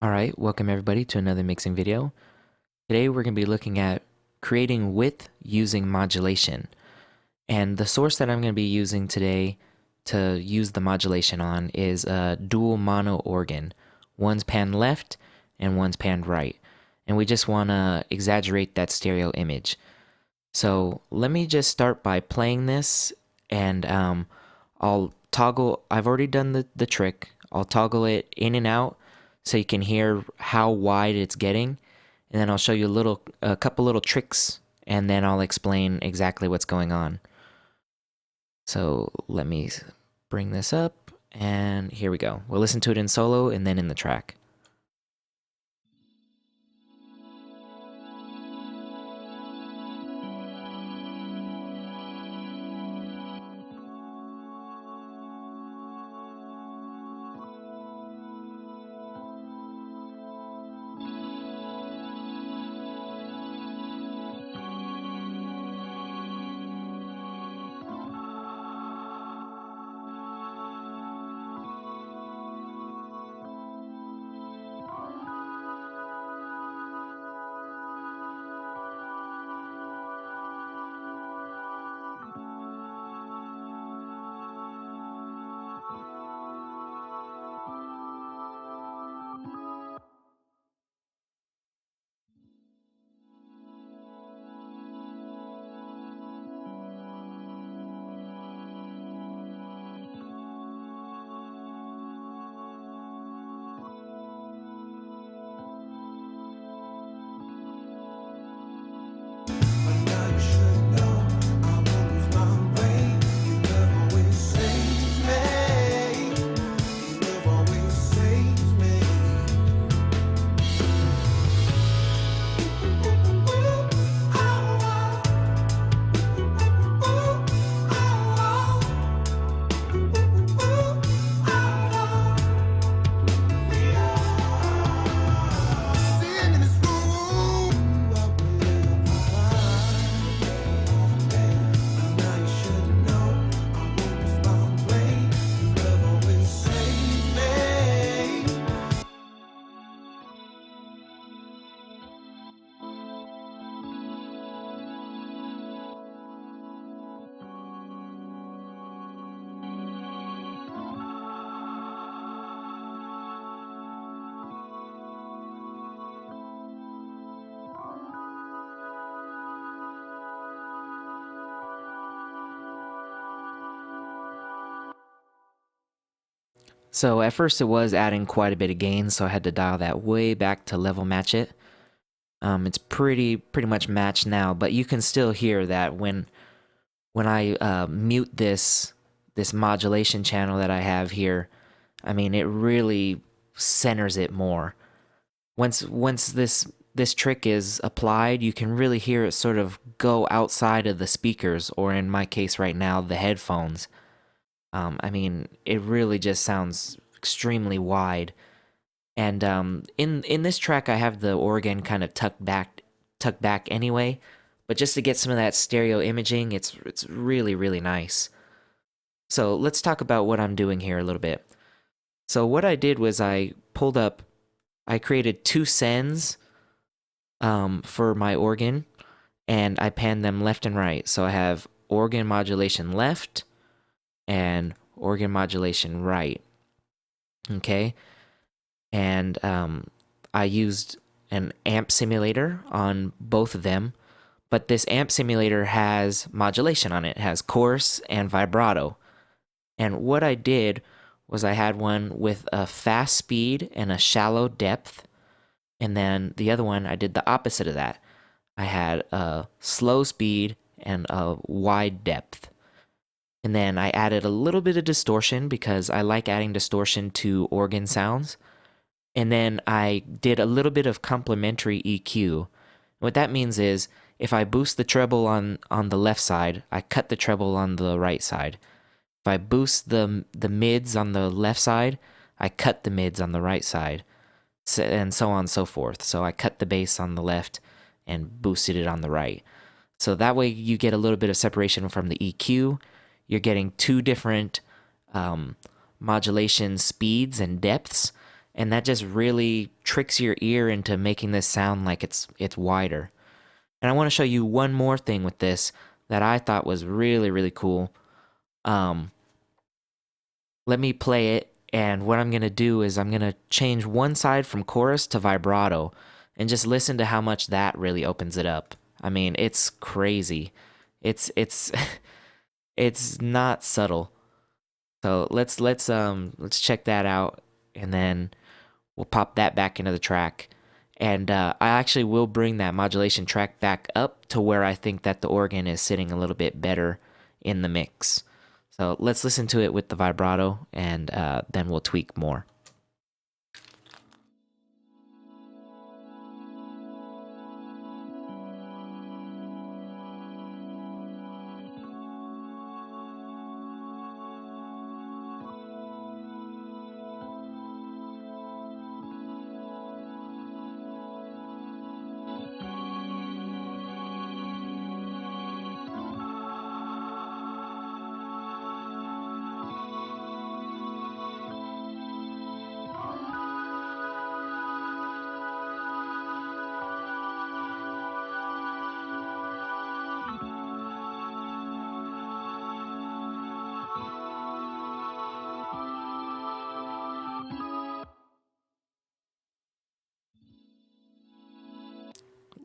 Alright, welcome everybody to another mixing video. Today we're going to be looking at creating width using modulation. And the source that I'm going to be using today to use the modulation on is a dual mono organ. One's panned left and one's panned right. And we just want to exaggerate that stereo image. So let me just start by playing this and I'll toggle, I've already done the trick. I'll toggle it in and out so you can hear how wide it's getting, and then I'll show you a couple little tricks, and then I'll explain exactly what's going on. So let me bring this up, and here we go. We'll listen to it in solo and then in the track. So at first it was adding quite a bit of gain, so I had to dial that way back to level match it. It's pretty much matched now, but you can still hear that when I mute this modulation channel that I have here. I mean, it really centers it more. Once this trick is applied, you can really hear it sort of go outside of the speakers, or in my case right now, the headphones. I mean, it really just sounds extremely wide. And in this track, I have the organ kind of tucked back anyway. But just to get some of that stereo imaging, it's really nice. So let's talk about what I'm doing here a little bit. So what I did was I created two sends for my organ, and I panned them left and right. So I have organ modulation left and organ modulation right. Okay, and I used an amp simulator on both of them, but this amp simulator has modulation on it. It has coarse and vibrato. And what I did was I had one with a fast speed and a shallow depth, and then the other one I did the opposite of that. I had a slow speed and a wide depth. And then I added a little bit of distortion because I like adding distortion to organ sounds. And then I did a little bit of complementary EQ. What that means is if I boost the treble on the left side, I cut the treble on the right side. If I boost the mids on the left side, I cut the mids on the right side, and so on and so forth. So I cut the bass on the left and boosted it on the right. So that way you get a little bit of separation from the EQ. You're getting two different modulation speeds and depths, and that just really tricks your ear into making this sound like it's wider. And I want to show you one more thing with this that I thought was really, really cool. Let me play it, and what I'm going to do is I'm going to change one side from chorus to vibrato and just listen to how much that really opens it up. I mean, it's crazy. It's it's not subtle. So let's check that out, and then we'll pop that back into the track. And I actually will bring that modulation track back up to where I think that the organ is sitting a little bit better in the mix. So let's listen to it with the vibrato, and then we'll tweak more.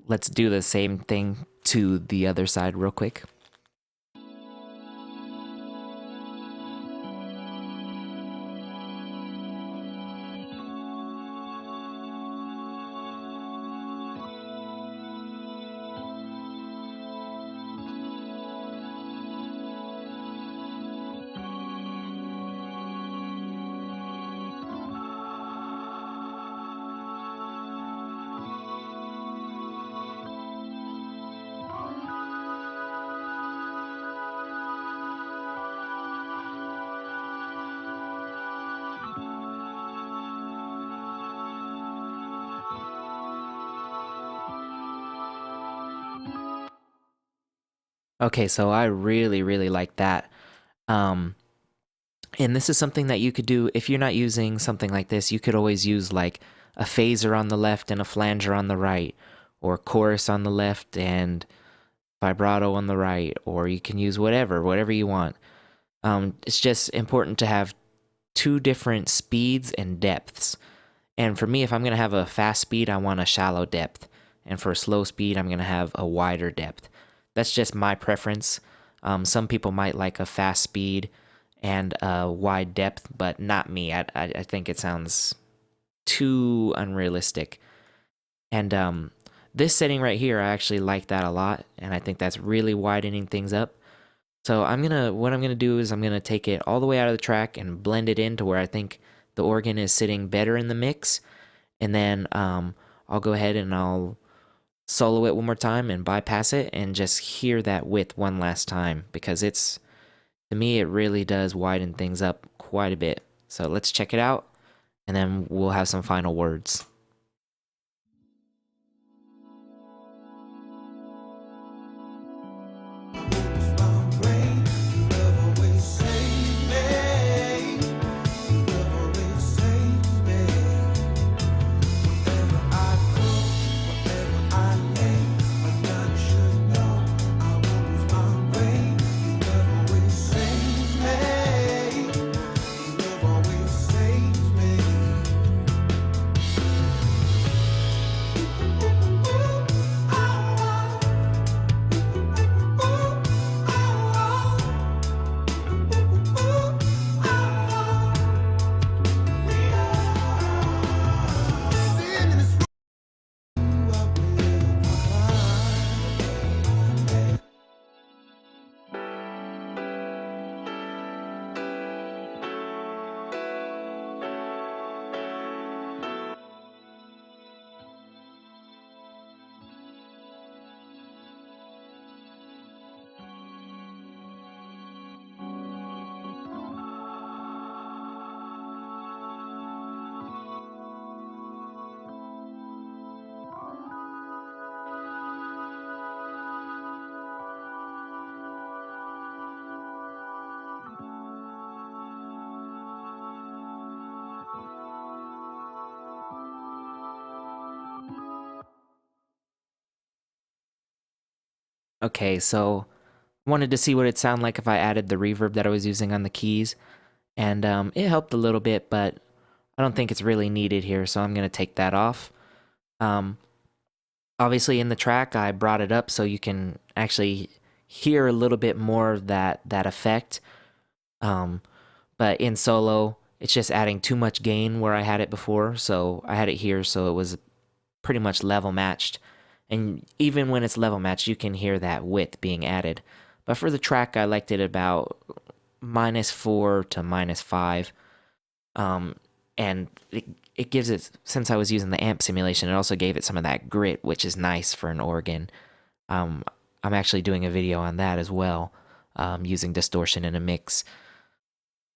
Let's do the same thing to the other side real quick. Okay, so I really, really like that. Um, and this is something that you could do if you're not using something like this. You could always use like a phaser on the left and a flanger on the right, or chorus on the left and vibrato on the right, or you can use whatever you want. It's just important to have two different speeds and depths. And for me, if I'm going to have a fast speed, I want a shallow depth. And for a slow speed, I'm going to have a wider depth. That's just my preference. Some people might like a fast speed and a wide depth, but not me. I think it sounds too unrealistic. And this setting right here, I actually like that a lot, and I think that's really widening things up. So what I'm gonna do is I'm gonna take it all the way out of the track and blend it into where I think the organ is sitting better in the mix, and then I'll go ahead and I'll solo it one more time and bypass it and just hear that width one last time, because to me it really does widen things up quite a bit. So let's check it out, and then we'll have some final words. Okay, so wanted to see what it'd sound like if I added the reverb that I was using on the keys, and it helped a little bit, but I don't think it's really needed here, so I'm gonna take that off. Um, Obviously, in the track, I brought it up so you can actually hear a little bit more of that effect. Um, but in solo, it's just adding too much gain where I had it before, so I had it here, so it was pretty much level matched. And even when it's level matched, you can hear that width being added. But for the track, I liked it about -4 to -5. Um, and it gives it, since I was using the amp simulation, it also gave it some of that grit, which is nice for an organ. I'm actually doing a video on that as well, using distortion in a mix.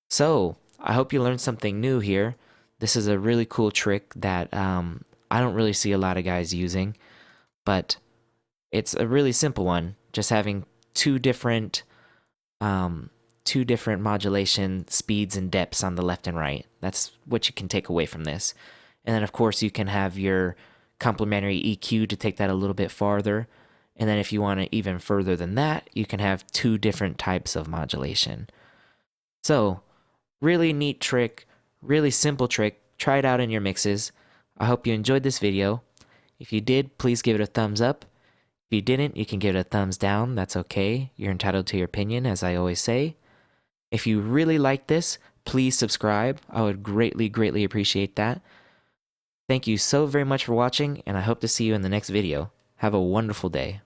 So, I hope you learned something new here. This is a really cool trick that I don't really see a lot of guys using, but it's a really simple one, just having two different um, modulation speeds and depths on the left and right. That's what you can take away from this. And then, of course, you can have your complementary EQ to take that a little bit farther. And then if you want to even further than that, you can have two different types of modulation. So, really neat trick, really simple trick. Try it out in your mixes. I hope you enjoyed this video. If you did, please give it a thumbs up. If you didn't, you can give it a thumbs down. That's okay. You're entitled to your opinion, as I always say. If you really like this, please subscribe. I would greatly, greatly appreciate that. Thank you so very much for watching, and I hope to see you in the next video. Have a wonderful day.